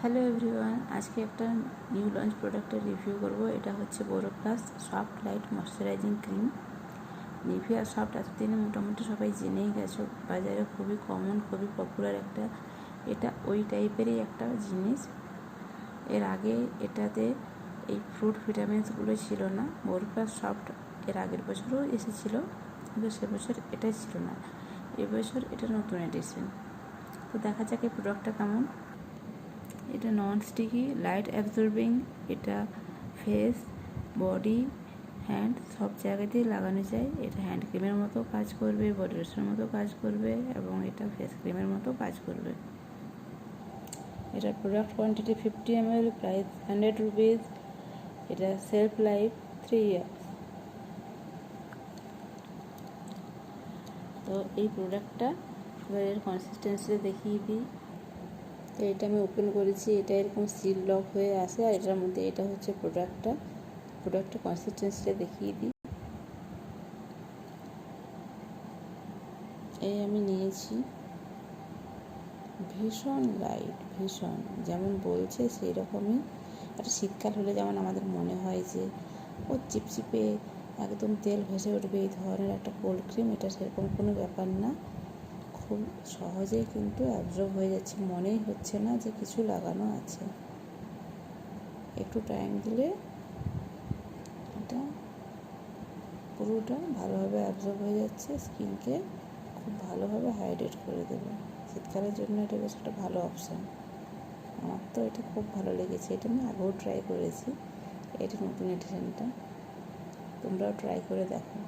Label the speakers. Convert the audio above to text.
Speaker 1: Hello everyone, আজকে একটা new launch প্রোডাক্টের রিভিউ করব। এটা হচ্ছে Boroplus soft light moisturising cream. Nivea soft এতদিনে মোটামুটি সবাই জেনেই গেছো, বাজারে খুবই কমন, খুবই পপুলার একটা, এটা ওই টাইপেরই একটা জিনিস। এর আগে এটাতে এই ফ্রুট ভিটামিনসগুলো ছিল না। বোরোপ্লাস সফট এর আগের বছরও এসেছিলো, কিন্তু সে বছর এটাই ছিল না। এবছর এটা নতুন এডিশন। তো দেখা যাক এই প্রোডাক্টটা কেমন। এটা নন স্টিকি, লাইট অ্যাবজর্বিং। এটা ফেস, বডি, হ্যান্ড সব জায়গাতেই লাগানো যায়। এটা হ্যান্ড ক্রিমের মতো কাজ করবে, বডি লোশনের মতো কাজ করবে, এবং এটা ফেস ক্রিমের মতো কাজ করবে। এটার product quantity 50 ml, price 100 rupees. এটা সেলফ লাইফ 3 years। তো এই প্রোডাক্টটা এবার এর কনসিস্টেন্সি দেখিয়ে দিই। তো এটা আমি ওপেন করেছি, এটা এরকম সিল লক হয়ে আসে, আর এটার মধ্যে এটা হচ্ছে প্রোডাক্টটা কনসিস্টেন্সিটা দেখিয়ে দিই। এই আমি নিয়েছি, ভীষণ লাইট, ভীষণ যেমন বলছে সেই রকমই। একটা শীতকাল হলে যেমন আমাদের মনে হয় যে ও চিপচিপে একদম তেল ভেসে উঠবে, এই ধরনের একটা কোল্ড ক্রিম। এটা সেরকম কোনো ব্যাপার না, খুব সহজেই কিন্তু অ্যাবজর্ব হয়ে যাচ্ছে, মনেই হচ্ছে না যে কিছু লাগানো আছে। একটু টাইম দিলে এটা পুরোটা ভালোভাবে অ্যাবজর্ব হয়ে যাচ্ছে, স্কিনকে খুব ভালোভাবে হাইড্রেট করে দেবে। শীতকালের জন্য এটা বেশ একটা ভালো অপশান। আমার তো এটা খুব ভালো লেগেছে, এটা আমি আগেও ট্রাই করেছি, এটা নতুন এডিশনটা, তোমরাও ট্রাই করে দেখো।